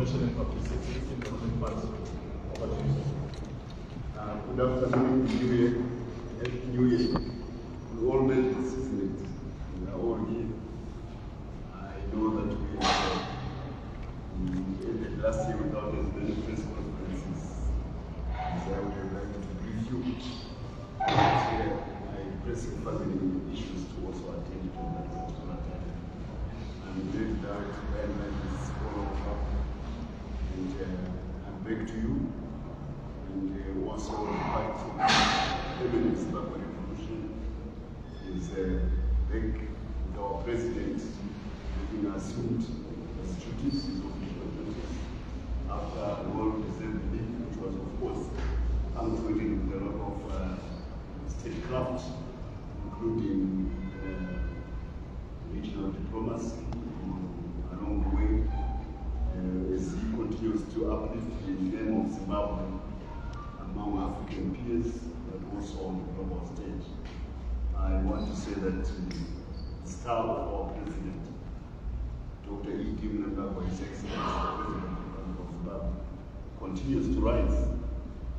information and publicity in the funds. Good afternoon, New Year. Happy New Year. We all made it, isn't it? We are all here. I know that we ended last year without as many press conferences as I would have liked to brief you. But my pressing family issues to also attend to that particular time. I'm glad that guideline is all over. And I'm back to you. And also the fight for the evidence about the revolution is back with our president having assumed his duties, his official duties, after a well-deserved leave, which was of course punctuated with a lot of statecraft, including regional diplomacy along the way, as he continues to uplift the name of Zimbabwe among African peers, but also on the global stage. I want to say that the star of our president, Dr. Cde Mutsvangwa, His Excellency, the President of Zimbabwe, continues to rise.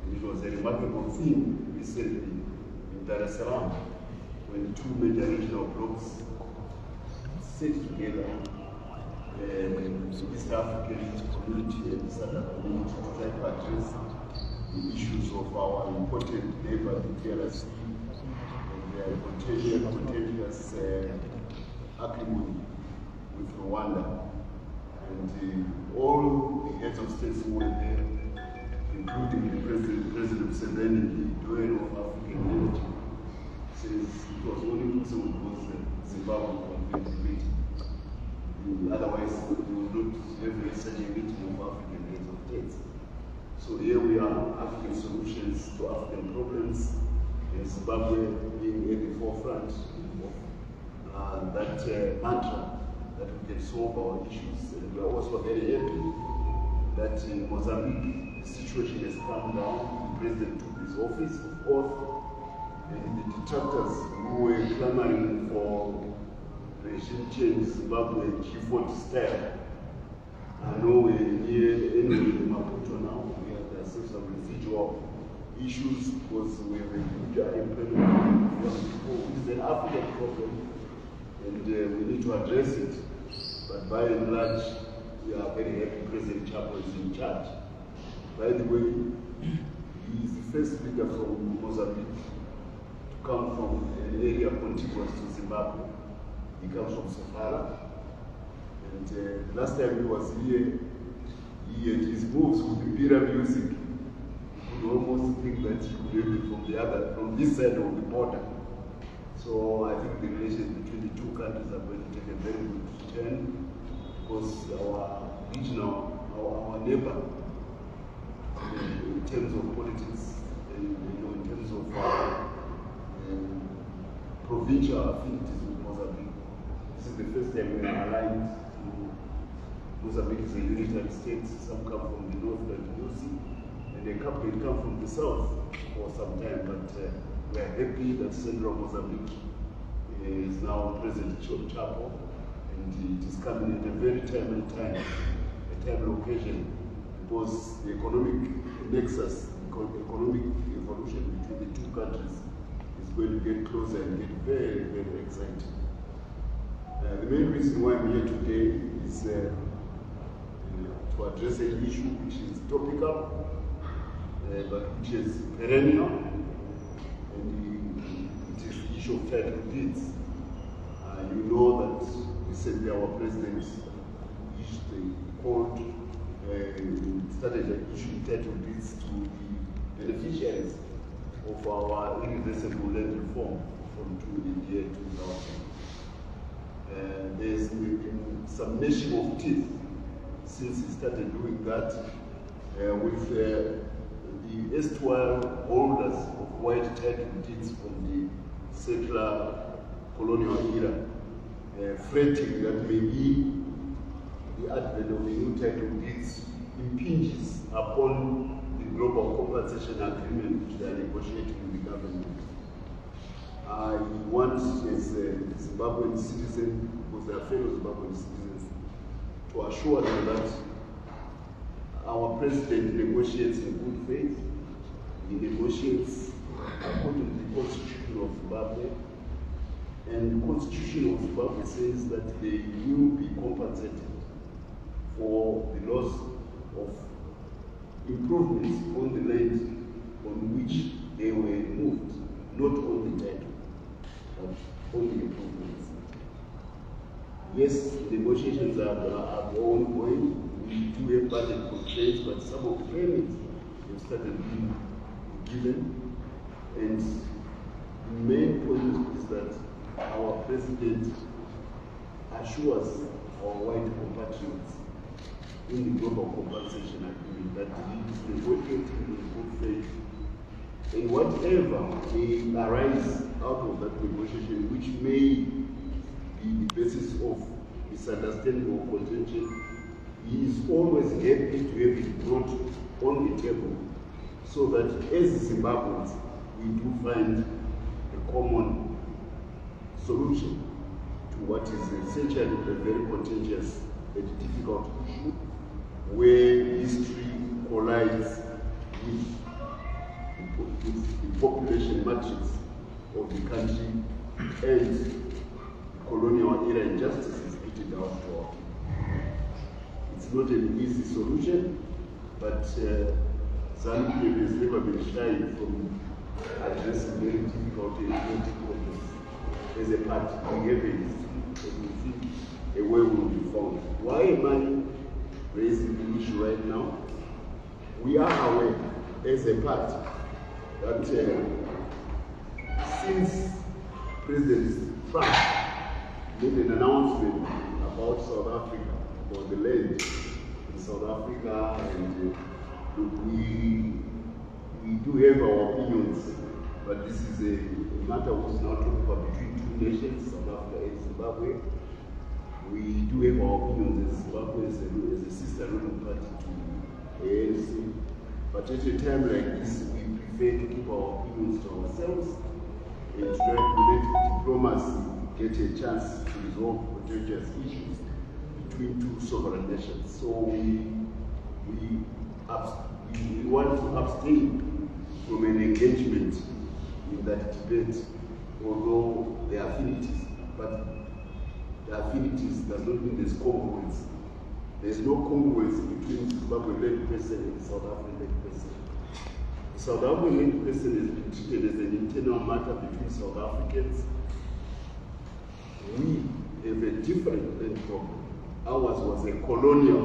And it was a remarkable thing recently in Dar es Salaam when two major regional blocs sit together, the East African community and the Southern community, to try to address the issues of our important neighbor, the DRC, and their contentious acrimony with Rwanda. And all the heads of states who were there, including the President Museveni, the doyen of African unity, says it was only possible because Zimbabwe convened. Otherwise, we would not have such a meeting of African heads of states. So here we are, African solutions to African problems, and Zimbabwe being at the forefront of that mantra that we can solve our issues. And we are also very happy that in Mozambique, the situation has calmed down. The president took his office of oath, and the detractors who were clamoring for regime change, Zimbabwe G40 style, are nowhere near anywhere in Maputo now. There are still some residual issues because we have a huge unemployment of people. It's an African problem, and we need to address it. But by and large, we are very happy President Chapo is in charge. By the way, he is the first leader from Mozambique to come from an area contiguous to Zimbabwe. He comes from Sofala. And last time he was here, he and his moves with the Bira music, you could almost think that he could have been from this side of the border. So I think the relations between the two countries are going to take a very good turn because our regional, our neighbor, in terms of politics, and in terms of provincial affinities with Mozambique, this is the first time we are aligned. Mozambique is a unitary state. Some come from the north, like Lucy, and a couple come from the south for some time. But we are happy that Central Mozambique is now President Chapo, and it is coming at a very timely time, a timely occasion, because the economic nexus, economic evolution between the two countries is going to get closer and get very, very exciting. The main reason why I'm here today is to address an issue which is topical, but which is perennial, and it is the issue of title deeds. You know that recently our president started issuing title deeds to the beneficiaries of our irreversible land reform from the year 2000. There's been some gnashing of teeth since he started doing that with the erstwhile holders of white title deeds from the settler colonial era, fretting that maybe the advent of the new title deeds impinges upon the global compensation agreement which they are negotiating with the government. I want, as a Zimbabwean citizen, because they are fellow Zimbabwean citizens, to assure them that our president negotiates in good faith. He negotiates according to the Constitution of Zimbabwe. And the Constitution of Zimbabwe says that they will be compensated for the loss of improvements on the land on which they were moved, not on the title, but on the improvements. Yes, negotiations are ongoing. We do have budget constraints, but some of the payments have started being given. And the main point is that our president assures our white compatriots in the global compensation agreement that he is negotiating in good faith. And whatever may arise out of that negotiation, which may be the basis of misunderstanding or contention, he is always happy to have it brought on the table so that as Zimbabweans, we do find a common solution to what is essentially a very contentious and difficult issue where history collides with the population matrix of the country and the colonial era injustices meted out to our people. It's not an easy solution, but ZANU-PF has never been shy from addressing very difficult and important problems. As a party, we have a history, and we think a way will be found. Why am I raising the issue right now? We are aware, as a party, that since President Trump made an announcement about South Africa, about the land in South Africa, and we do have our opinions, but this is a matter which is now talking about between two nations, South Africa and Zimbabwe. We do have our opinions as Zimbabwe as a sister ruling party to ANC, but at a time like this, we prefer to keep our opinions to ourselves and to try to let diplomacy get a chance to resolve contentious issues between two sovereign nations. So we want to abstain from an engagement in that debate, although there are affinities, but the affinities does not mean there's congruence. There's no congruence between Zimbabwe-led person and South African-led person. The South African-led person has been treated as an internal matter between South Africans. We have a different land problem. Ours was a colonial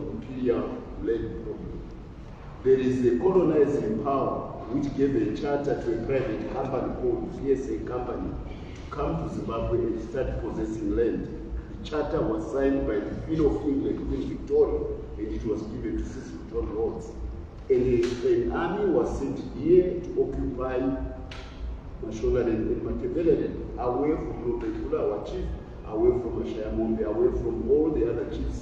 imperial-led problem. There is a colonizing power which gave a charter to a private company called PSA Company to come to Zimbabwe and start possessing land. The charter was signed by the Queen of England, Queen Victoria, and it was given to Cecil John Rhodes. And an army was sent here to occupy Mashonaland and Matabeleland, away from Lopekula, our chief, away from Ashayamombe, away from all the other chiefs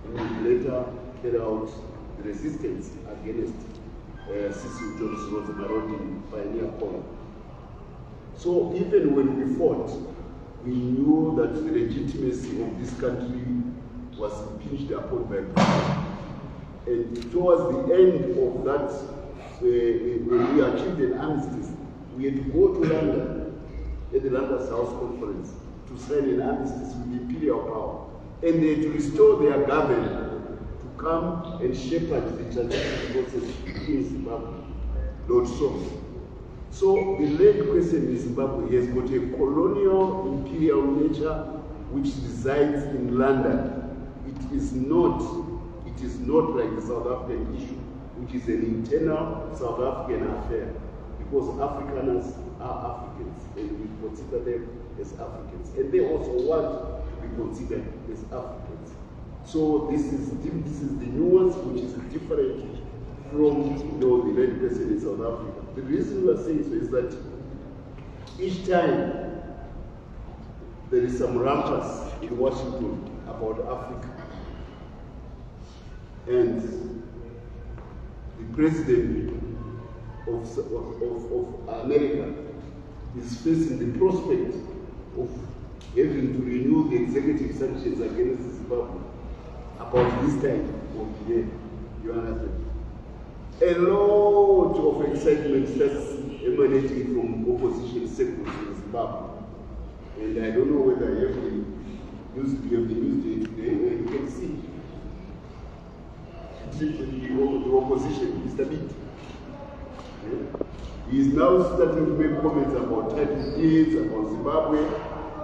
who would later carry out the resistance against Cecil John Rhodes' marauding pioneer column. So even when we fought, we knew that the legitimacy of this country was impinged upon by Britain. And towards the end of that, when we achieved an armistice, we had to go to London at the London House Conference to sign an armistice with imperial power. And they had to restore their government to come and shepherd the transition process in Zimbabwe. Lord So the land question in Zimbabwe has got a colonial imperial nature which resides in London. It is not like the South African issue, which is an internal South African affair, because Afrikaners are Africans and we consider them as Africans, and they also want to be considered as Africans. So this is the nuance which is different from the land question in South Africa. The reason we are saying so is that each time there is some rumpus in Washington about Africa, and the president of America is facing the prospect of having to renew the executive sanctions against Zimbabwe about this time of here. You understand? A lot of excitement starts emanating from opposition circles in Zimbabwe. And I don't know whether you have the news day today, where you can see the opposition, Mr. Bit. He is now starting to make comments about Cde GEZA, about Zimbabwe.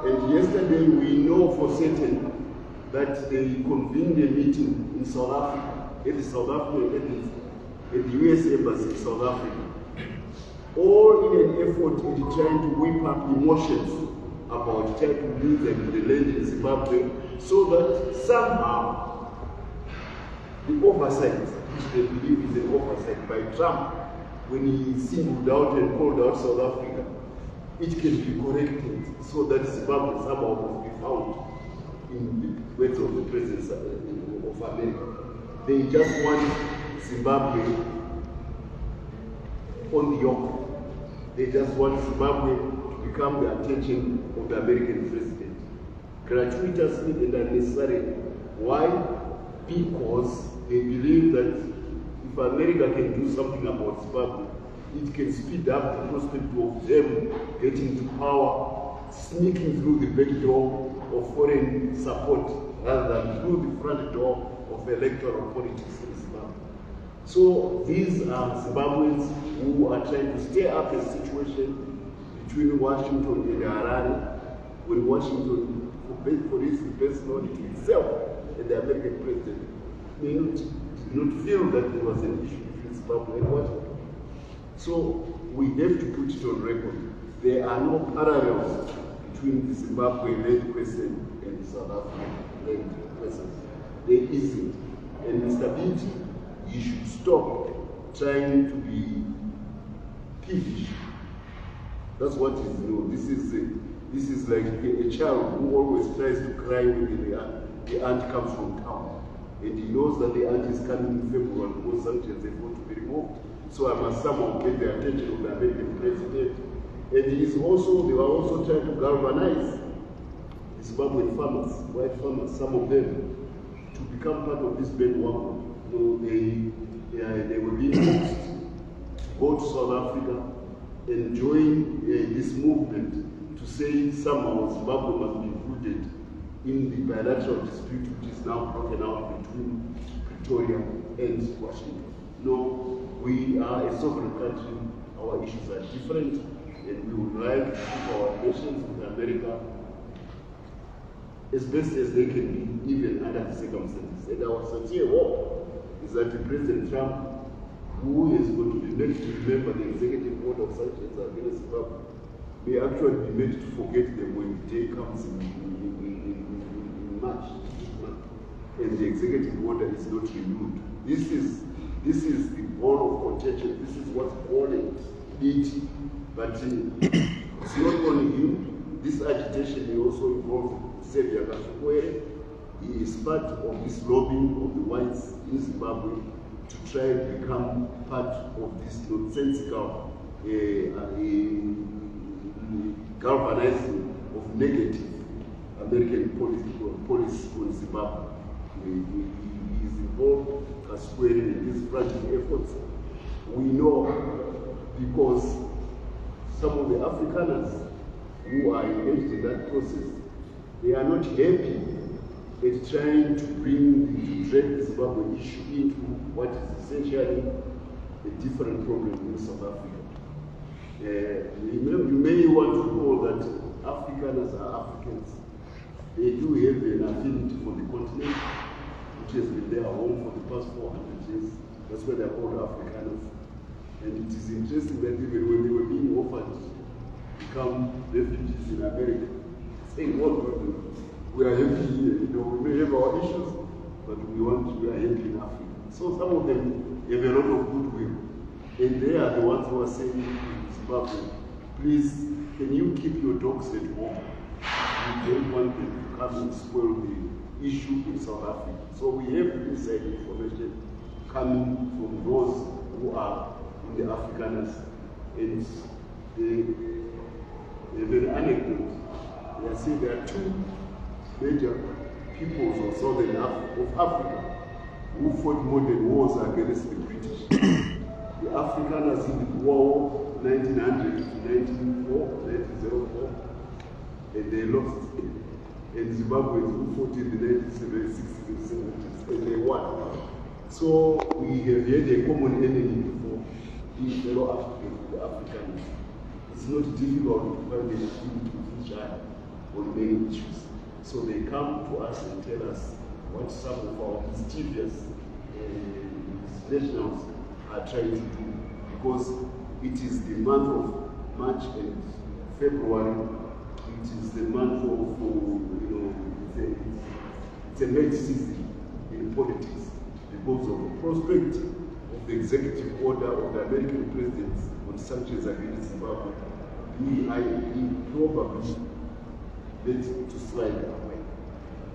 And yesterday we know for certain that they convened a meeting in South Africa, at the South African, at the US Embassy in South Africa, all in an effort in trying to whip up emotions about Cde GEZA and the land in Zimbabwe, so that somehow the oversight, which they believe is an oversight by Trump, when he singled out and called out South Africa, it can be corrected so that Zimbabwe somehow must be found in the words of the President of America. They just want Zimbabwe on the yoke. They just want Zimbabwe to become the attention of the American president. Gratuitously and unnecessarily. Why? Because they believe that if America can do something about Zimbabwe, it can speed up the prospect of them getting to power, sneaking through the back door of foreign support rather than through the front door of electoral politics in Zimbabwe. So these are Zimbabweans who are trying to stir up a situation between Washington and Harare, when Washington, for its personality itself and the American president, did not feel that there was an issue between Zimbabwe and Washington. So we have to put it on record. There are no parallels between the Zimbabwe-led question and the South African-led question. There isn't. And Mr. Binti, you should stop trying to be peevish. That's what is new. This is like a child who always tries to cry when the aunt comes from town. And he knows that the aunt is coming in February because sanctions are going to be removed. So I must somehow get the attention of the American president. And they were also trying to galvanize the Zimbabwean farmers, white farmers, some of them, to become part of this bandwagon. So they were being forced to go to South Africa and join this movement to say somehow Zimbabwe must be included in the bilateral dispute which is now broken out between Pretoria and Washington. No, we are a sovereign country, our issues are different, and we would like to keep our relations with America as best as they can be, even under the circumstances. And our sincere hope is that President Trump, who is going to be made to remember the executive order of sanctions against Zimbabwe, may actually be made to forget them when the day comes in March, and the executive order is not renewed. This is the ball of contention. This is what's calling it. But it's not only him. This agitation may also involve Xavier Kashukwere. He is part of this lobbying of the whites in Zimbabwe to try and become part of this nonsensical galvanizing of negative American policy on Zimbabwe. He is involved as well in these fragile efforts. We know because some of the Afrikaners who are engaged in that process, they are not happy at trying to drag the Zimbabwe issue into what is essentially a different problem in South Africa. You may want to know that Afrikaners are Africans. They do have an affinity for the continent, which has been their home for the past 400 years. That's why they're called Afrikaners. And it is interesting that even when they were being offered to become refugees in America, saying, "Oh, we are happy here. We may have our issues, but we are happy in Africa." So some of them have a lot of goodwill. And they are the ones who are saying to Zimbabwe, "Please, can you keep your dogs at home? We don't want them to come and spoil the issue in South Africa." So we have inside information coming from those who are in the Afrikaners. And they have an anecdote. They say there are two major peoples of Southern Africa who fought modern wars against the British. The Afrikaners in the war 1900 to 1904, and they lost. And Zimbabweans who fought in the 1960s and 70s, and they won. So we have had a common enemy before, the fellow Africans. It's not difficult to find a unity with each other on many issues. So they come to us and tell us what some of our mischievous nationals are trying to do, because it is the month of March and February. It is the month of, it's a late season in politics because of the prospect of the executive order of the American president on sanctions against Zimbabwe. He probably let to slide away.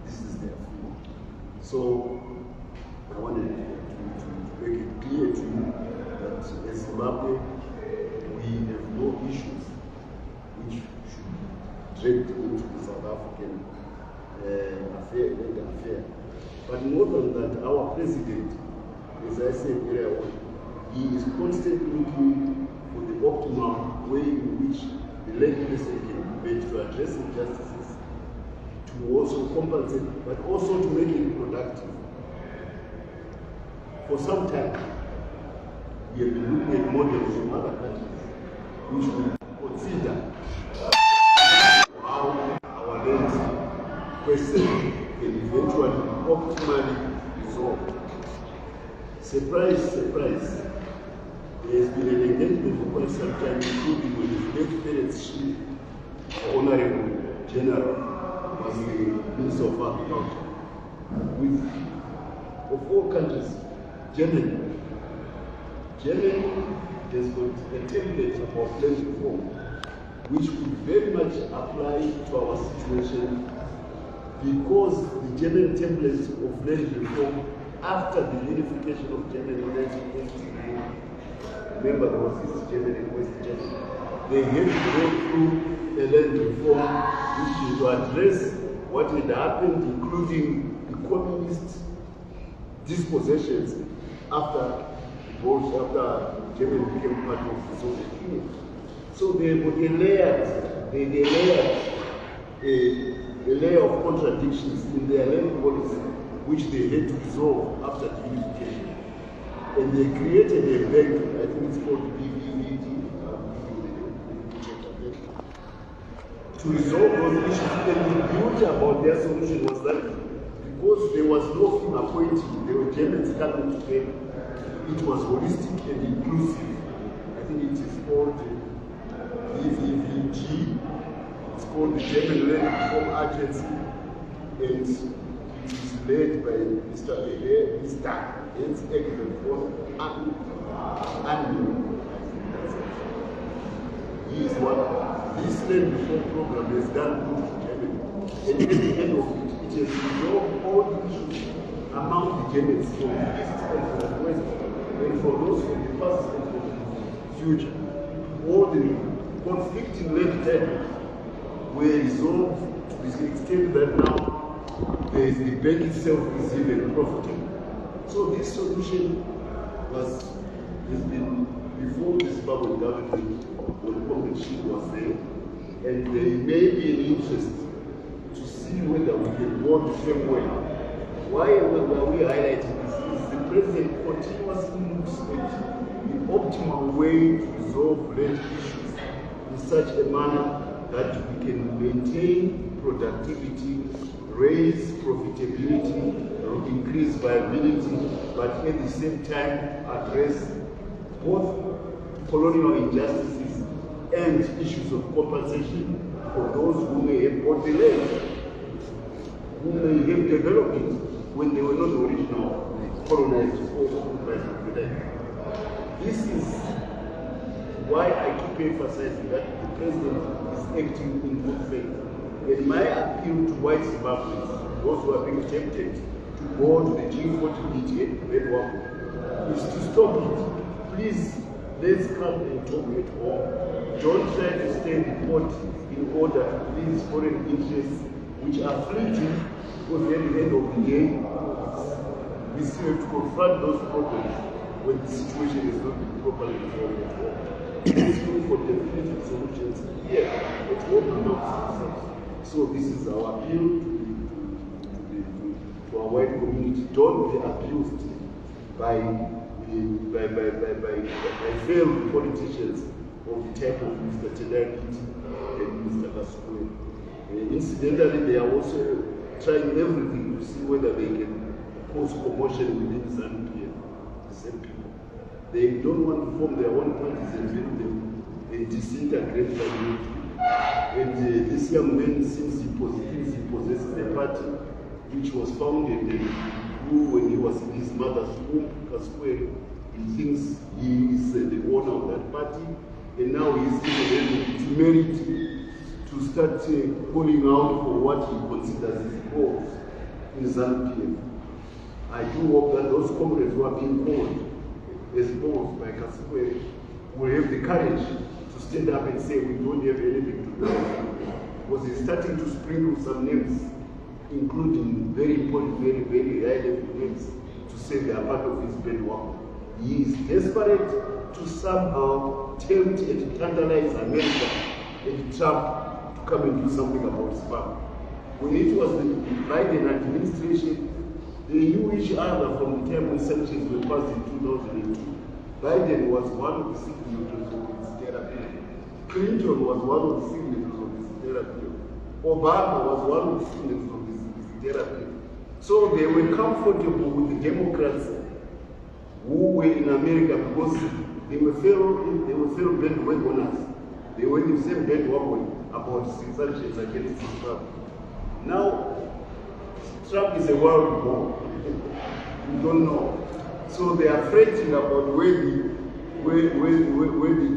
This is their view. So I wanted to make it clear to you that as Zimbabwe, we have no issues which should dragged into the South African affair. But more than that, our president, as I said earlier on, he is constantly looking for the optimal way in which the legislature can be made to address injustices, to also compensate, but also to make it productive. For some time, we have been looking at models from other countries which we consider how our land question can eventually be optimally resolved. Surprise, surprise. There has been an engagement for quite some time, including with the late parents' chief, Honorable General, was the Minister of Agriculture, with, of all countries, Germany. Germany has got a template of land reform, which could very much apply to our situation, because the German template of land reform after the unification of Germany in 1923, remember there was East Germany and West Germany, they had to go through a land reform which is to address what had happened, including the communist dispossessions after Germany became part of the Soviet Union. So they got a layer of contradictions in their land policy, which they had to resolve after the unification. And they created a bank, I think it's called BVVD, to resolve those issues. And the beauty about their solution was that because there was no king appointing, there were Germans coming together. It was holistic and inclusive. I think it is called BVVG. It's called the German Land Reform Agency, and it is led by Mr. Jens Eggen von Annu. He is one. This land reform program has done good to Germany. And at the end of it, it has resolved all the issues among the Germans from the east and from the west, and for those from the past and from the future. All the conflicting land titles were resolved to the extent that now the bank itself is even profitable. So this solution has been before the Zimbabwean government when competition was there, and there may be an interest to see whether we can go the same way. Why are we highlighting this? Is the president continuously looks at the optimal way to resolve land issues in such a manner that we can maintain productivity, raise profitability, increase viability, but at the same time address both colonial injustices and issues of compensation for those who may have bought the land, who may have developed it when they were not original colonized or occupied the land. This is why I keep emphasizing that the president is acting in good faith. And my appeal to white Zimbabweans, those who are being tempted to go to the G40 meeting is to stop it. Please, let's come and talk at home. Don't try to stay in the port in order to please foreign interests, which are fleeting, because at the end of the day, we still have to confront those problems when the situation is not being properly resolved at home. Let's look for definitive solutions here at home and outside. So this is our appeal to our white community. Don't be abused by failed politicians of the type of Mr. Cde GEZA and Mr. Kasukwe. Incidentally, they are also trying everything to see whether they can cause commotion within ZANU-PF, the same people. They don't want to form their own parties and build them and disintegrate them. And this young man seems he possesses a party which was founded and grew when he was in his mother's womb, Kasukwe. He thinks he is the owner of that party, and now he is able to merit to start calling out for what he considers his goals in ZANU-PF. I do hope that those comrades who are being called as goals by Kasukwe will have the courage to stand up and say we don't have anything to do with it. Because he's starting to sprinkle some names, including very important, very high-level names, to say they are part of his bandwagon. He is desperate to somehow tempt and tantalize America and Trump to come and do something about spam. When it was the Biden administration, they knew each other from the time when sanctions were passed in 2002. Biden was one of the signatories of this therapy. Clinton was one of the signatories of this therapy. Obama was one of the signatories of this therapy. So they were comfortable with the Democrats who were in America because they were fellow bandwagoners. They were in the same bandwagon about sanctions against Trump. Now, Trump is a world war. We don't know. So they are fretting about where the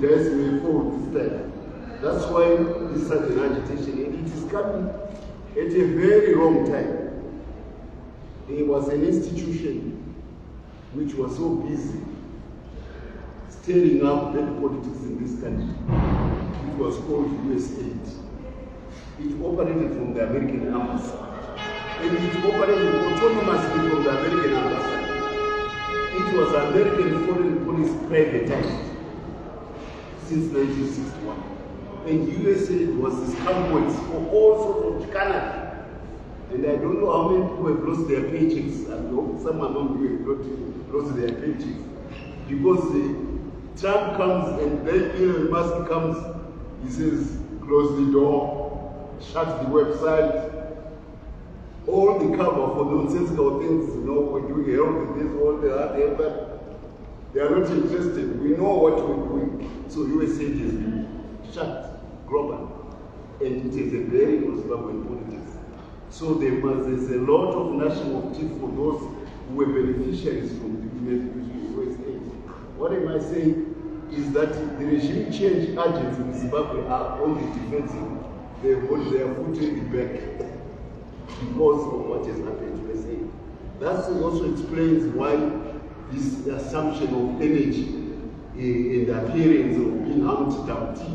dice may fall this time. That's why this is such an agitation. And it is coming at a very wrong time. There was an institution which was so busy stirring up bad politics in this country. It was called USAID. It operated from the American Embassy. And it operated autonomously from the American Embassy. It was American foreign policy privatized since 1961. And USAID was the scapegoat for all sorts of Canada. And I don't know how many people have lost their paychecks. I hope some among you have lost their paychecks. Because Trump comes and then Elon Musk comes, he says, close the door, shut the website, all the cover for nonsensical things, we're doing health, this, all that, but they are not interested. We know what we're doing. So USAID has been shut globally. And it is a very Zimbabwean politics. So there's a lot of national chief for those who were beneficiaries from the USAID. What am I saying is that the regime change agents in Zimbabwe are on the defensive. They've got their foot in the back because of what has happened to USA. That also explains why this assumption of energy and the appearance of being Humpty Dumpty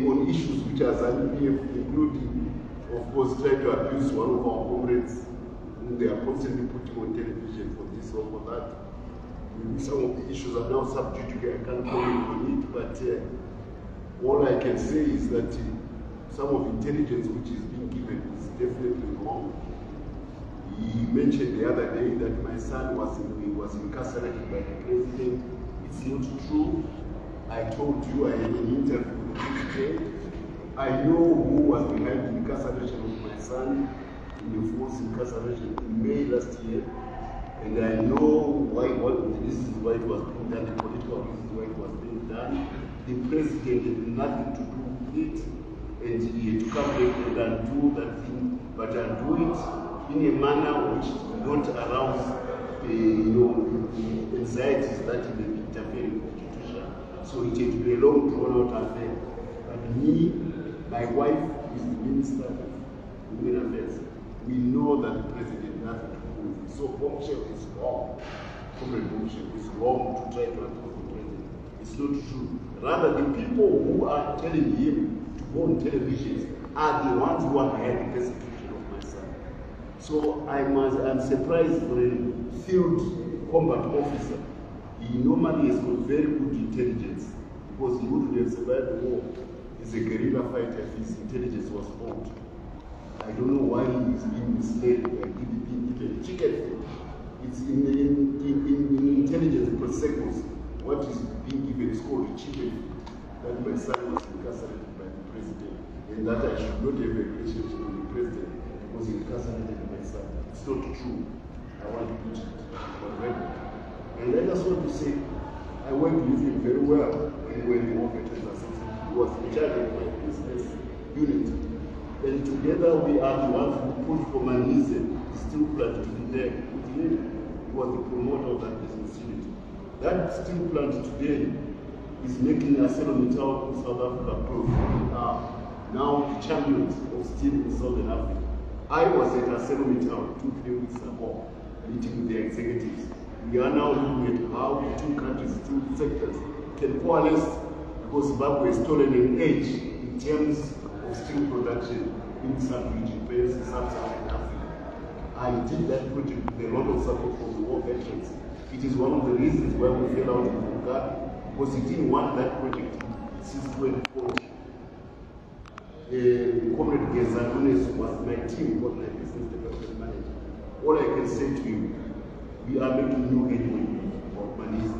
on issues which are ZANU-PF, including, of course, trying to abuse one of our comrades whom they are constantly putting on television for this or for that. Some of the issues are now subject to, I can't comment on it, but all I can say is that some of the intelligence which is being given is definitely wrong. He mentioned the other day that my son was incarcerated by the president. It's not true. I told you I had an interview with the president. I know who was behind the incarceration of my son, in the forced incarceration in May last year. And I know why this is why it was being done, the political reasons why it was being done. The president had nothing to do with it, and he had to come back and undo that thing, but undo it in a manner which did not arouse anxieties that may be interfering with the constitution. So it had to be a long drawn out affair. But me, my wife is the Minister of Women Affairs. We know that the president has nothing to do with it. So bombshell is wrong. Comrade bombshell is wrong to try to accuse the president. It's not true. Rather, the people who are telling him to go on television are the ones who are behind the persecution of my son. So I'm surprised for a field combat officer. He normally has got very good intelligence because he wouldn't have survived the war. He's a guerrilla fighter if his intelligence was faulty. I don't know why he is being misled and being given chicken. It's in intelligence protocols. What is being given is called a chicken. That my son was incarcerated by the president, and that I should not have a relationship with the president because he incarcerated my son. It's not true. I want to put it on record. And I just want to say, I worked with him very well when the war veterans association. He was in charge of my business unit. And together we are the ones who put for Manise, the steel plant to be there with him. He was the promoter of that business unit. That steel plant today is making ArcelorMittal in South Africa prove we are now the champions of steel in Southern Africa. I was at ArcelorMittal 2-3 weeks ago, meeting with the executives. We are now looking at how the two countries, two sectors can coalesce because Zimbabwe has stolen an edge in terms of steel production in the sub-region, whereas in sub-Saharan Africa. I did that project with a lot of support from the war veterans. It is one of the reasons why we fell out in Mugabe, because he didn't want that project since 2014. Cde GEZA was my team, was my business development manager. All I can say to you, we are making new headway of Manise.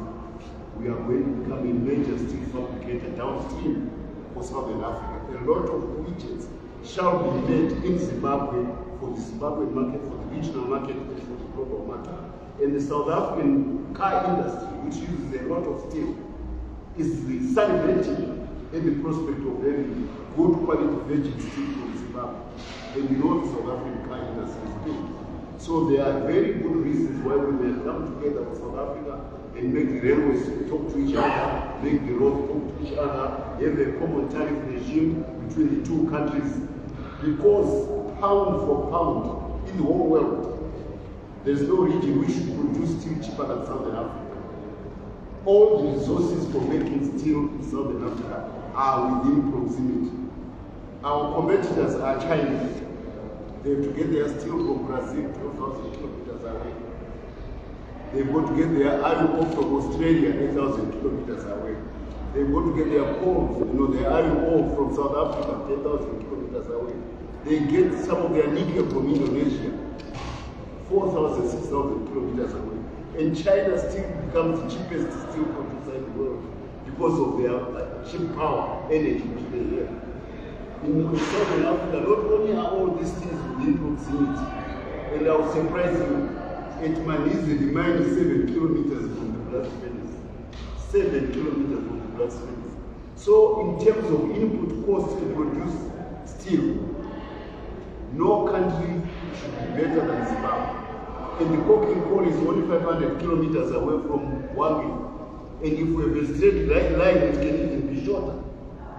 We are going to become a major steel fabricator downstream for Southern Africa. A lot of widgets shall be made in Zimbabwe for the Zimbabwean market, for the regional market, and for the global market. And the South African car industry, which uses a lot of steel, is celebrating in the prospect of having good quality virgin steel from Zimbabwe. And you know the South African car industry is big. So there are very good reasons why we may come together with South Africa and make the railways talk to each other, make the roads talk to each other, have a common tariff regime between the two countries. Because pound for pound, in the whole world, there's no region which should produce steel cheaper than Southern Africa. All the resources for making steel in Southern Africa are within proximity. Our competitors are China. They have to get their steel from Brazil 12,000 kilometers away. They've got to get their iron ore from Australia 8,000 kilometers away. They've got to get their coal, their iron ore from South Africa 10,000 kilometers away. They get some of their nickel from Indonesia 4,000, 6,000 kilometers away. And China still becomes the cheapest steel producer in the world because of their cheap power, energy which they have. In Southern Africa, not only are all these things within proximity, and I was surprised you, at Manise, the mine is 7 kilometers from the blast furnace. 7 kilometers from the blast furnace. So in terms of input costs to produce steel, no country should be better than Zimbabwe. And the coking coal is only 500 kilometers away from Wangi. And if we have a straight line, it can even be shorter,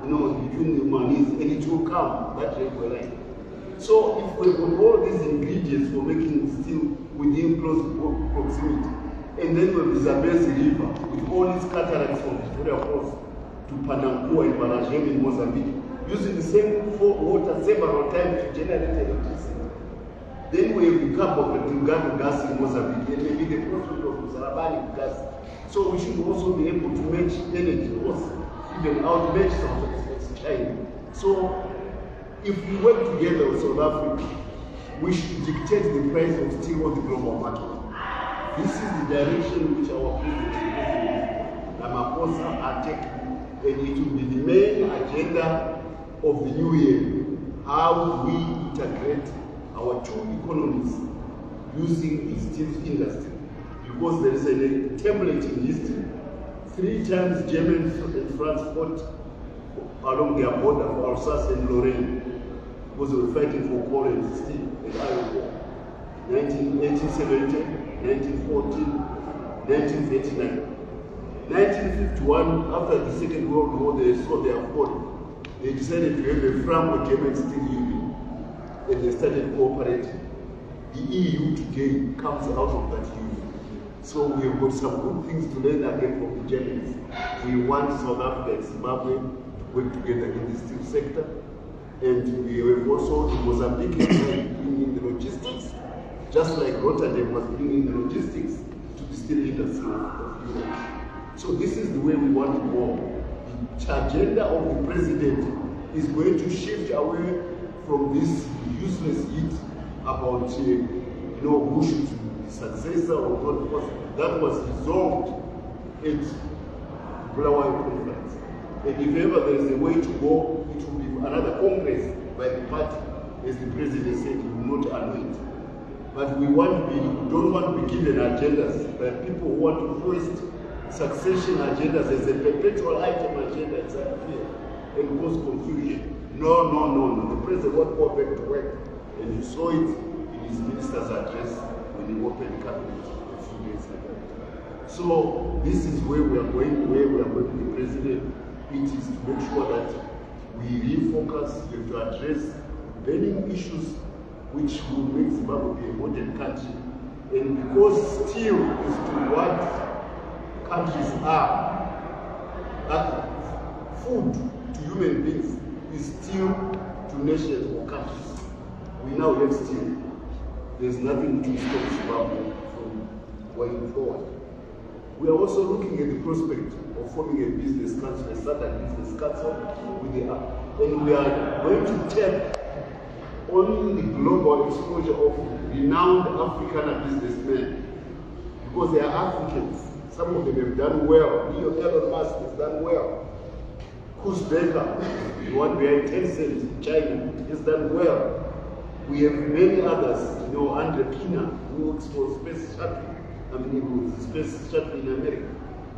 between the Manise, and it will come, that railway line. So if we have all these ingredients for making steel within close proximity, and then we have the Zambezi River with all its cataracts from Victoria Falls to Panampua and Barajem in Mozambique, using the same water several times to generate electricity. Then we have the Cabo Delgado gas in Mozambique, and maybe the prospect of Zarabani gas. So we should also be able to match energy costs, even outmatch China. So if we work together with South Africa, we should dictate the price of steel on the global market. This is the direction which our President Ramaphosa are taking, and it will be the main agenda of the new year. How we integrate our two economies using the steel industry. Because there is a template in history. 3 times Germany and France fought along their border for Alsace and Lorraine because they were fighting for coal and steel and iron ore. 1970, 1914, 1939. 1951, after the Second World War, they saw their fall. They decided to have a Franco-German steel union, and they started cooperating. The EU today comes out of that union. So we have got some good things to learn again from the Germans. We want South Africa and Zimbabwe to work together in the steel sector. And we have also the Mozambique bringing in the logistics just like Rotterdam was bringing the logistics to the steel industry of Europe. So this is the way we want to go. The agenda of the president is going to shift away from this useless heat about who should be successor or not, because that was resolved at Bulawayo conference. And if ever there is a way to go, it will be another congress by the party, as the president said, he will not anoint. But we don't want to be given agendas by people who want to hoist succession agendas as a perpetual item agenda. It's unfair and cause confusion. No. The president won't go back to work. And you saw it in his minister's address when he opened cabinet a few days ago. So this is where we are going, with the president. It is to make sure that we refocus, we have to address burning issues which will make Zimbabwe be a modern country. And because steel is to what countries are, that food to human beings is steel to nations or countries. We now have steel. There's nothing to stop Zimbabwe from going forward. We are also looking at the prospect of forming a business council, a Southern business council with the and we are going to tap only the global exposure of renowned African businessmen, because they are Africans. Some of them have done well. Elon Musk has done well. Koos Baker, the one behind Tencent in China, has done well. We have many others, Andre Kina, who works for Space Shuttle. Space Shuttle in America.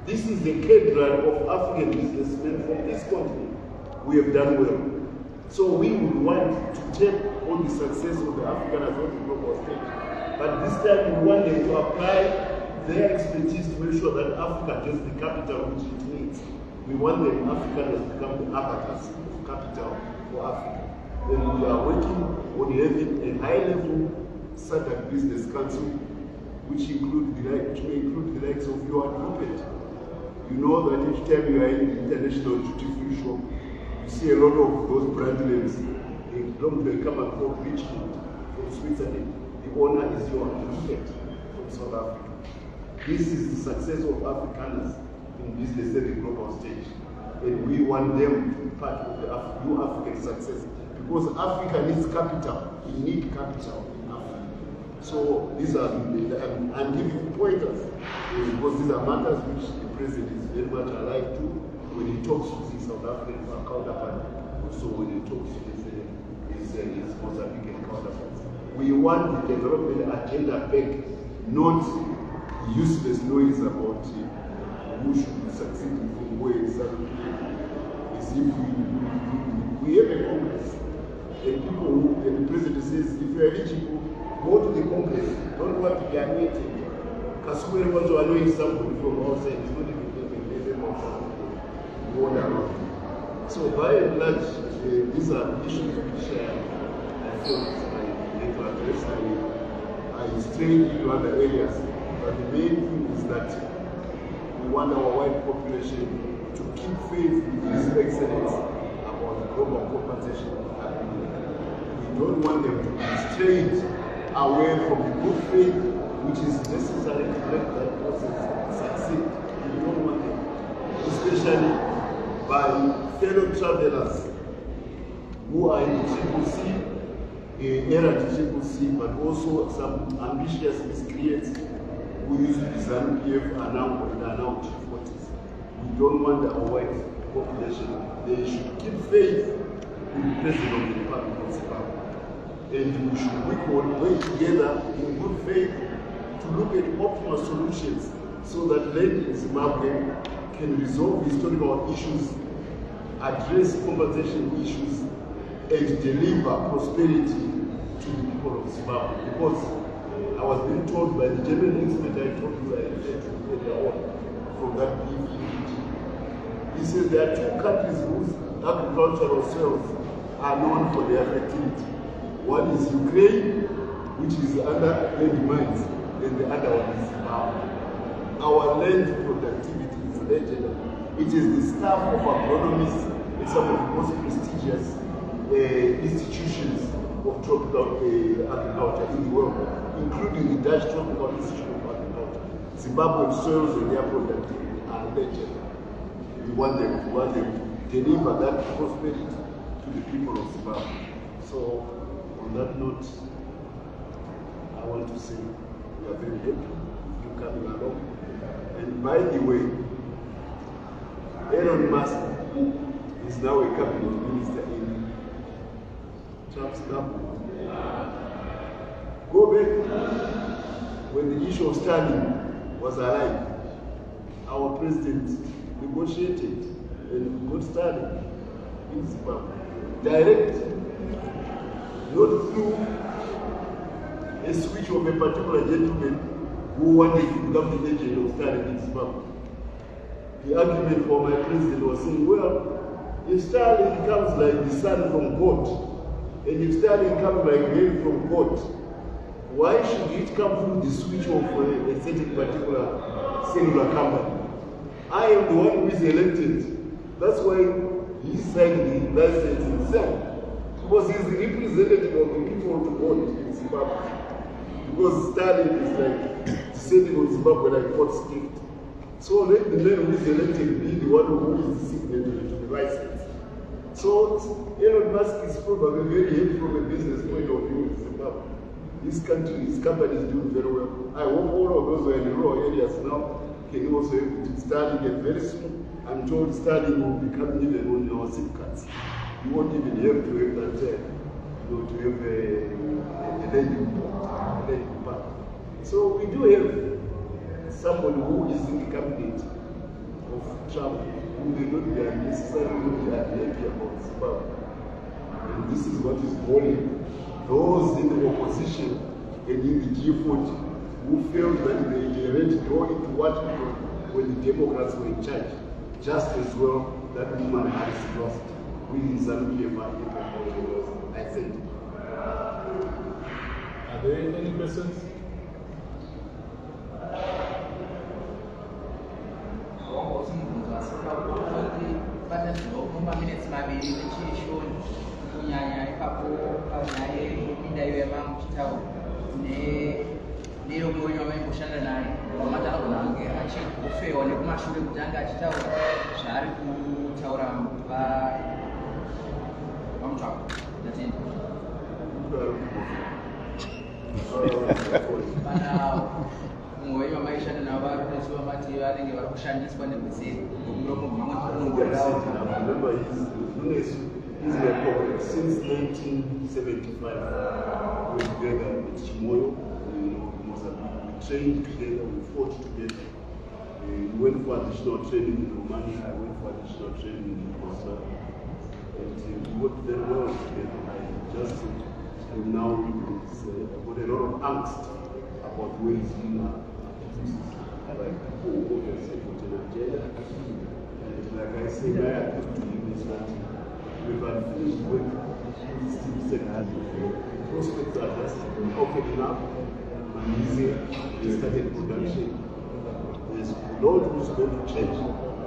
This is the cadre of African businessmen from this continent. We have done well. So we would want to take on the success of the Africans on the global stage. But this time we want them to apply their expertise to make sure that Africa gets the capital which it needs. We want them, Africa to become the avatars of capital for Africa. And we are working on having a high-level SADC Business Council, which may include the likes of your advocate. You know that each time you are in the international duty-free shop, you see a lot of those brand names. They come and call Richmond from Switzerland. The owner is your advocate from South Africa. This is the success of Afrikaners in business at the global stage. And we want them to be part of the new African success. Because Africa needs capital. We need capital in Africa. So these are, I'm giving you pointers, because these are matters which the president is very much alive to when he talks to his South African counterpart, also when he talks to his Mozambican counterparts. We want the development agenda back, not useless noise about who should be succeeding from where exactly. As if we have a Congress, and and the president says, if you are eligible, go to the Congress. Don't want to be anointed. Kasumere wants to anoint somebody from outside. It's not even a member of So by and large, these are issues which I felt I need to address. I strayed into other areas, but the main thing is that we want our white population to keep faith with His Excellence about global compensation agreement. We don't want them to be strayed away from the good faith which is necessary to make that process succeed. We don't want them, especially by fellow travelers who are in the Triple C, but also some ambitious miscreants who used to be ZANU-PF and are now G40s. We don't want our white population. They should keep faith in the President of the Republic of Zimbabwe. And we should work together in good faith to look at optimal solutions so that then Zimbabwe can resolve historical issues, address compensation issues, and deliver prosperity to the people of Zimbabwe. Because I was being told by the German expert I told you I referred to earlier on from that BVEG. He says there are two countries whose agricultural sales are known for their fertility. One is Ukraine, which is under land mines, and the other one is Zimbabwe. Our land productivity is legendary. It is the staff of agronomists in some of the most prestigious institutions of tropical agriculture in the world. including the Dutch tropical decision of agriculture. Zimbabwe soils and their products are legend. We want them to deliver that prosperity to the people of Zimbabwe. So, on that note, I want to say we are very happy with you coming along. And by the way, Elon Musk is now a cabinet minister in Trump's government. Go back when the issue of Starlink was alive. Our president negotiated and got Starlink in Zimbabwe. Direct, not through a switch of a particular gentleman who wanted to become the agent of Starlink in Zimbabwe. The argument for my president was saying, well, if Starlink comes like the sun from God, and if Starlink comes like rain from God, why should it come through the switch of a certain particular cellular company? I am the one who is elected. That's why he signed the license himself. Because he is the representative of the people of the world in Zimbabwe. Because Starlink is like descending on Zimbabwe like God's gift. So let the man who is elected be the one who is the signatory to the license. So Elon Musk is probably very happy from a business point of view in Zimbabwe. This country, his company is doing very well. I hope all of those who are in the rural areas now can also start it very soon. I'm told Starlink will be coming even on our SIM cards. You won't even have to have that, to have a landing part. So we do have somebody who is in the cabinet of Trump, who may not be necessarily happy about Zimbabwe. And this is what is holding those in the opposition and in the G40 who felt that they already go into what happened when the Democrats were in charge, just as well that woman has lost. Really, I think. Are there any questions? Nero moyo amembushana naye wamatala kunange achikufewa nekumashure kutanga achitaura zvaari kutaura pamutsvako ndatenda pana mumwe wenyu wamaishanda navo vari kunesuva mati vanenge vari kushandiswa negwezeri muromo since 1975 we're together with Chimoyo. We trained together, we fought together. We went for additional training in Romania, I went for additional training in Kosovo. And we worked very well together. I'm now I've got a lot of angst about where he's been now. Like, obviously, for Nigeria. And like I said, I have to do this that we've finished work. Prospects are just opening up. They started production. There's a lot who's going to change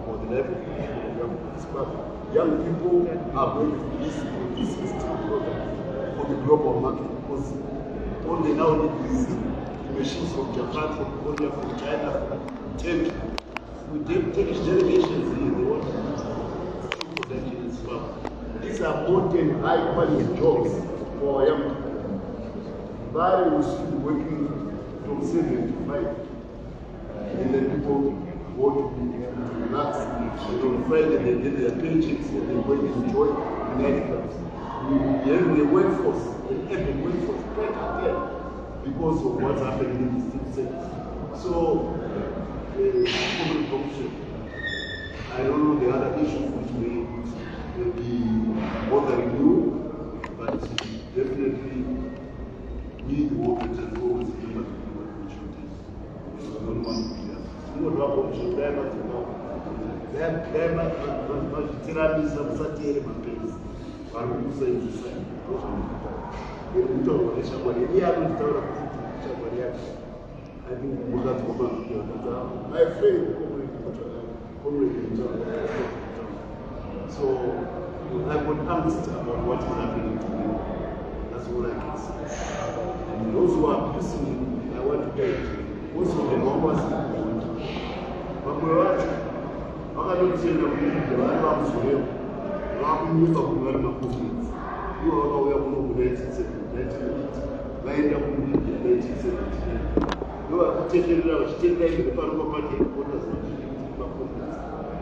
for the life of people. Young people are going to listen to this system for the global market because all they now need is the machines from Japan, from Korea, from China, from Turkey. With Turkish delegations here, they want to production in Zimbabwe. These are modern, high quality jobs for young people. Barry will still be working from 7 to 5. And then people go to relax. And on Friday they get their paychecks and they go and enjoy the nightclubs. We have a workforce, an epic workforce right out there because of what's happening in the state sector. So, I don't know the other issues which may be bothering you, but definitely we the workers and always remember to do what we should do. We don't want to do that. We don't want to do that. So I've got angst about what is happening to me. That's all I can say. And those who are abusing, I want to tell you, most of them are vakanotienda kuibya vari vakuzorevo vakunyuka kuvari maprofits ivo vakauya kuno ku1978 vaenda kulibya 1979 ndovakutenderera vachitenderera imberi panopa pane headquarters maprofits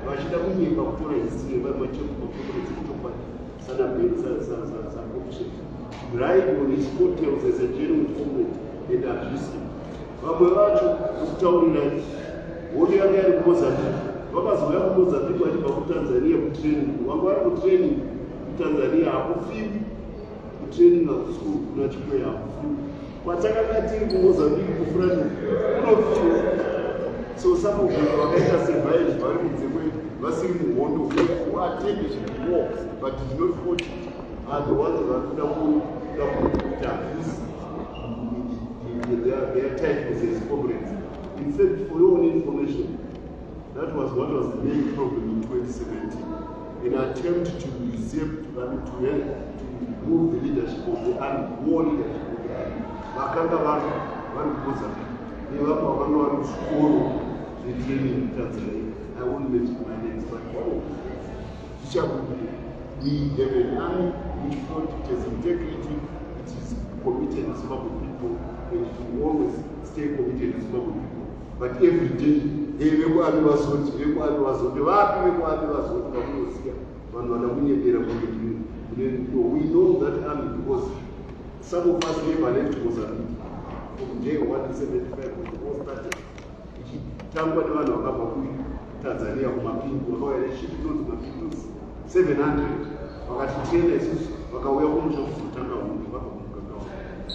vachida kunyika kutora history vari machefu maprofits kutopa corruption bribe on his coattails as a genuine format and abuse vamwe vacho kutaurira hodu yanga iri kumozambique vakazouya kumozambique vachibva kutanzania kutraining vanga vari kutraining kutanzania hakufiwi kutraining hakuschool kuna chikweya hakufiwi kwatakanga tiri kumozambique kufurani kunofiwa so some of them vakaita survive vari mudzimwe vasiri muhondo who attended the war but did not fought are the ones vakuda kuita abuse their titles as comrades. In fact, for your own information, that was what was the main problem in 2017. An attempt to usurp, to move the leadership of the army, war leadership of the army. Vakanga vari kuMozambique. Nevapa vanga vari kuchikoro zvetraining in Tanzania. I won't mention my names, but we have an army which fought, it has integrity, it is committed to Zimbabwe people, and it will always stay committed to Zimbabwe people. But every day, vekuami vazoti, vakunosiya vanhu vada kunyepera we know that army because some of us never left Mozambique from day 175 when the war started. Ichitangwa nevanhu vakabva kuTanzania kumapindu vakauya neshipinozi mapinduzi 700 vakatitrena isusu vakauya kumusha kuzotanga hunde vakakumukakao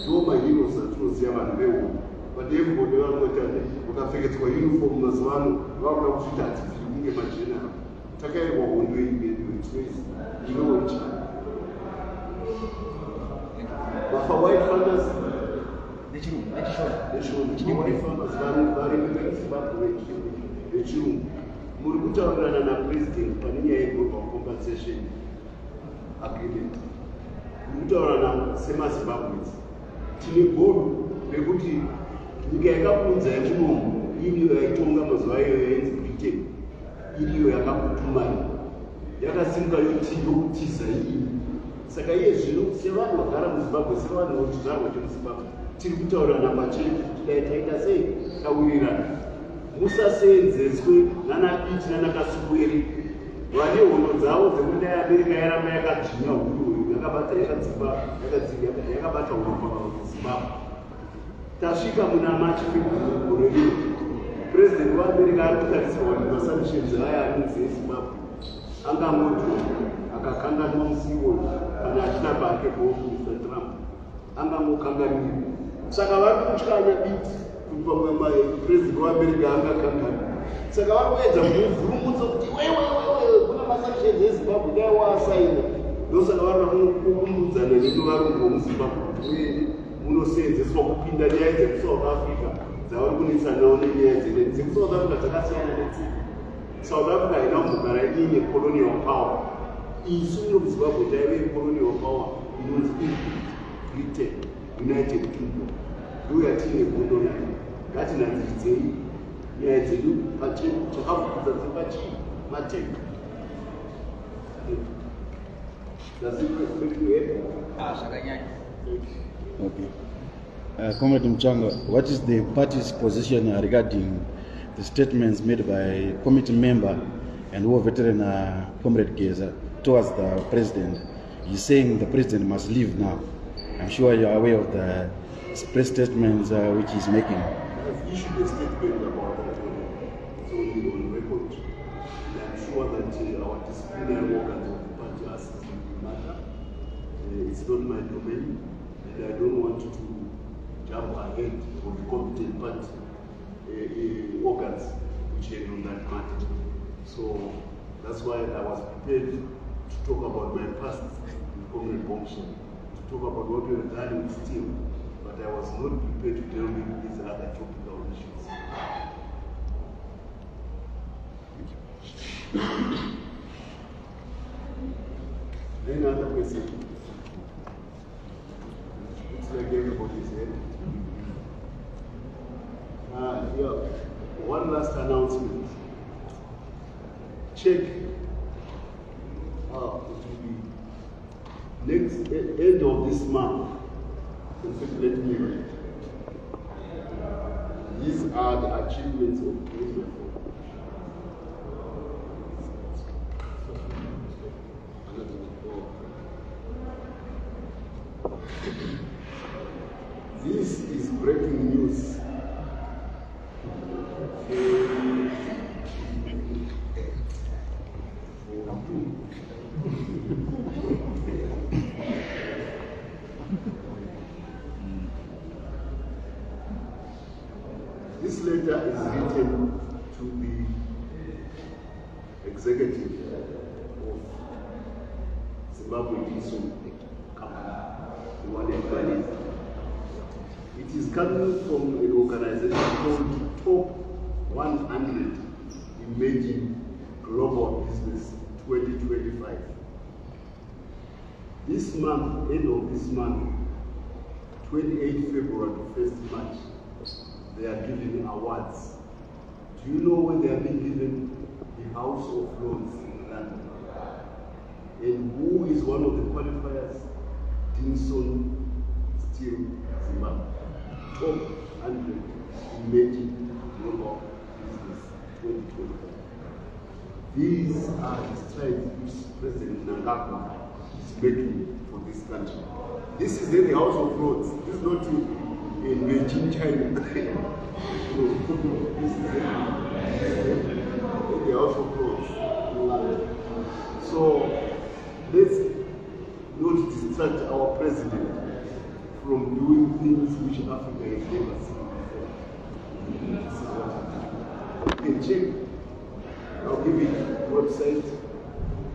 ndo maheroes atinoziva vanhu vehondo but everybody vanotane vakapfekedzwa uniform mazuva ano vakuda kusvita hatifiri kunge mageneral takairwa hondo ibedoitwezi inoicha vafa white farmers white farmers vari muzimbabwe vechirungu muri kutaurirana napresident pane nyaya yeglobal compensation agreement muri kutaurirana semazimbabwes tine godo rekuti nyika yakabunza yechirungu iriyo yaitonga mazuva iyoyo yainzi britain iriyo yakakutumai yakasimuka yokutiza iyi saka iye zvino sevanhu vagara muzimbabwe sevanhu vechizvarwa chemuzimbabwe tiri kutaurirana pachedu tidai taita sei tawirirana musaseenzeswe nanabiti nanakasweri vane hondo dzavo dzekuti dai amerika yaramba yakadzvinya huru yakabata yakabata uropa muzimbabwe tasvika muna machi february gore president weamerica ari kutarisirwa nemasanctions aya anonzi ezimbabwe angangoti akakanganwa musiwo kana achina bake boMr Trump angangokanganira saka vari kutyanya biti kuti pamwe president weamerica angakangana saka vari kuedza kuvhurumutsa kuti wewe kuna masanctions ezimbabwe dai waasaina ndosaka vari vanokuumbudzana neno varungu vomuzimbabwe kuti muende munoseenzeswa kupinda nyaya dzekusouth africa dzavari kunisanawo nenyaya dzekusouth africa dzakasiyana netsika south africa haina kumbogara iine colonial power isu ino muzimbabwe taive colonial power inonzi britain united kingdom ndo yatiine godo nayo ngatinanziridzei nyaya dzedu pachedu chakafudza dzepachii mateka Okay. Comrade Mutsvangwa, what is the party's position regarding the statements made by committee member and war veteran Comrade Geza towards the president? He's saying the president must leave now. I'm sure you're aware of the press statements which he's making. I've issued a statement about that so on record. And I'm sure that our disciplinary organs of the party are assisting the matter. It's not my domain, and I don't want to jump ahead of the competent party organs which handle that matter. So that's why I was prepared to talk about my past in Comrade Bombshell, to talk about what we have done with steel, but I was not prepared to deal with these other topical issues. Any other question? one last announcement. Check. It will be next end of this month. In fact, let me read. These are the achievements of Geza. This is breaking news. This letter is written to the executive of Zimbabwe Diesel Company, the one in Bali. It is coming from an organization called Top 100 Emerging Global Business 2025. This month, end of this month, 28 February to 1st March, they are giving awards. Do you know when they are being given? The House of Lords in London. And who is one of the qualifiers? Dinson Steel Zimbabwe. Top 100 Emerging Global Business 2025. These are the strides which President Mnangagwa is making for this country. This is in the House of Lords. This is not in Beijing, China. This is in the House of Lords. So let's not distract our president from doing things which Africa has never seen before. You can check. I'll give you a website.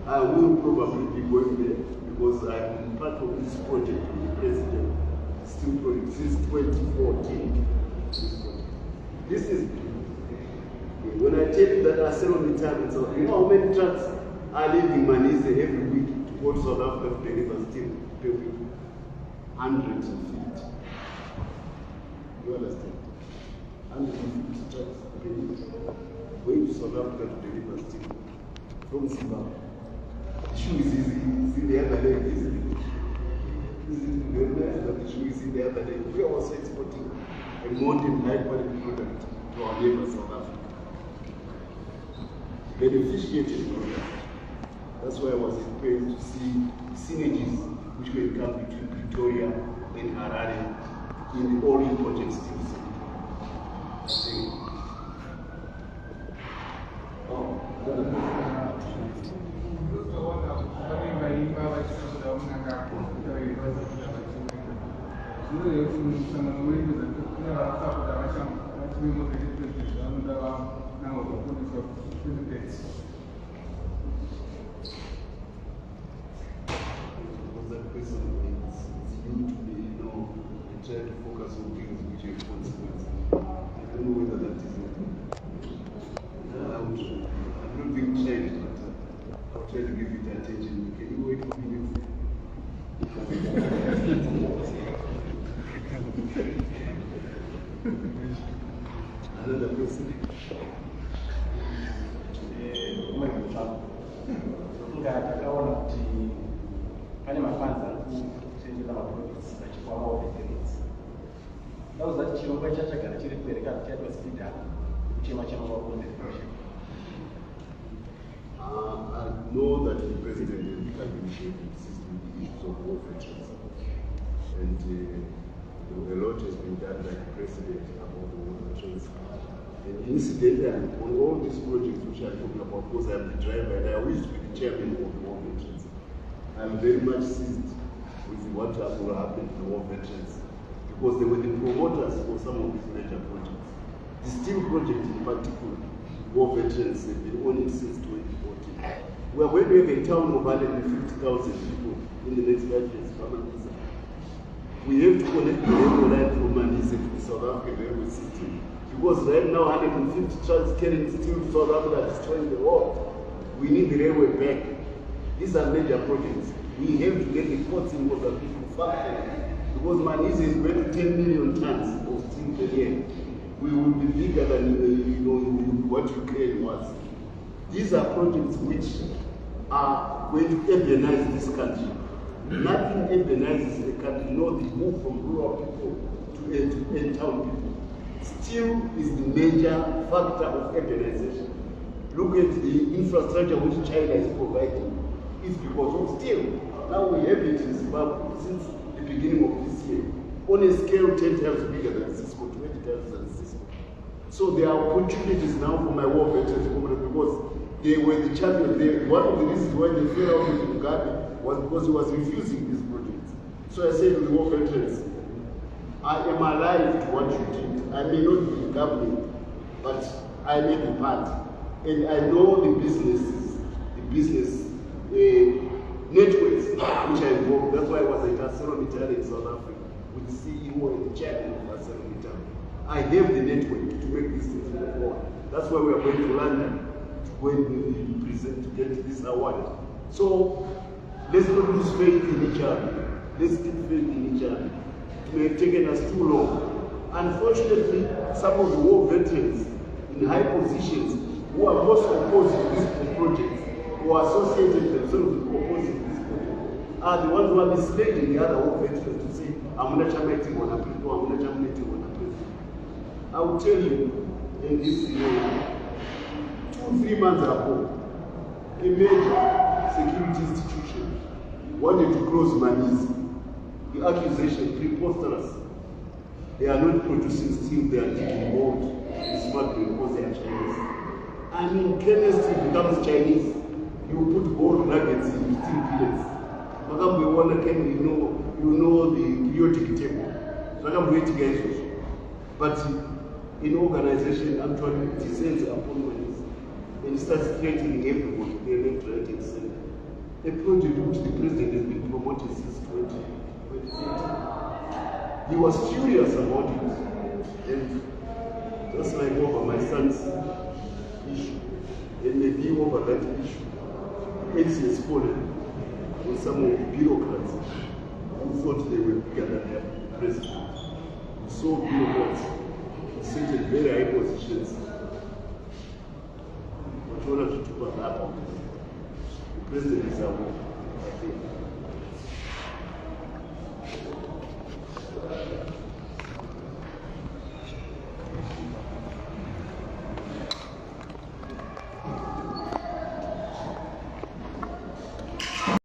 I will probably be going there because I'm part of this project with the president. Still project since 2014. This is when I tell you that I sell on the time, so you know how many trucks are leaving Manise every week to go to South Africa to deliver steel per week? 150. You understand? 150 trucks per week going to South Africa to deliver steel from Zimbabwe. The shoe is easy, it's in the other leg, isn't it? Very nice that the shoe is in the other leg. We are also exporting a modern high quality product to our neighbors South Africa. Beneficiated product. That's why I was impressed to see synergies which will come between Pretoria and Harare in the oil project still. Try to focus on things which have consequences. I don't know whether that is it. I'm not being trained, but I'll try to give it attention. Can you wait for minutes? Another person. Takaona kuti pane mafanzi ari kuchenjera maprojects achikwamawo veterans. Ndauza kuti chirongwa chachagara chiri kubereka kuti chaitwa speed up kuchema chamawakonzervation. I know that the president has become initiated with the issues of war veterans. And a lot has been done by the president about the war veterans. And incidentally, on all these projects which I'm talking about, because I'm the driver and I wish to be the chairman of the war veterans, I'm very much seized with what will happen to the war veterans. Because they were the promoters for some of these major projects. The steel project in particular, war veterans have been on it since 2014. We are going to have a town of 150,000 people in the next 5 years. We have to connect the railway line from Manise to the South African railway system. Because right now 150 trucks carrying steel to South Africa are destroying the world. We need the railway back. These are major projects. We have to get the ports in Mozambique to function. Because Manise is going to 10 million tons of steel per year. We will be bigger than in the what Ukraine was. These are projects which are going to urbanize this country. Nothing urbanizes the country, no, the move from rural people to town people. Still is the major factor of urbanization. Look at the infrastructure which China is providing. It's because of steel. Now we have it in Zimbabwe since the beginning of this year. On a scale 10 times bigger than Cisco, 20 times than Cisco. So there are opportunities now for my war veterans because they were the champions. One of the reasons why they fell out with Mugabe was because he was refusing these projects. So I said to the war veterans, I am alive to what you did. I may not be in government, but I may be part. And I know the businesses, the business networks which I involved. That's why I was at ArcelorMittal in South Africa with the CEO and the chairman of ArcelorMittal. I have the network to make these things move forward. That's why we are going to London to go and present to get this award. So let's not lose faith in each other. Let's keep faith in each other. It may have taken us too long. Unfortunately, some of the war veterans in high positions who are most opposed to this project, who are associated themselves with opposing this project, are the ones who are misleading the other war veterans to say, I'm not terminating on a president, I'm not terminating on a president. I will tell you, in this 2-3 months ago, a major security institution wanted to close Manizi. The accusation, preposterous. They are not producing steel, they are digging gold. It's smuggling because they are Chinese. I mean, chemistry becomes Chinese. You put gold nuggets in steel pellets. You know the periodic table. But in organization, actually descends upon one and starts threatening everybody, the left, right, and center. A project which the president has been promoting since 2018. He was furious about it. And just like over my son's issue, and maybe over that issue, X has fallen on some of the bureaucrats who thought they were bigger than their president. We saw bureaucrats sitting in very high positions. But what have to do about that? The president is aware, I think.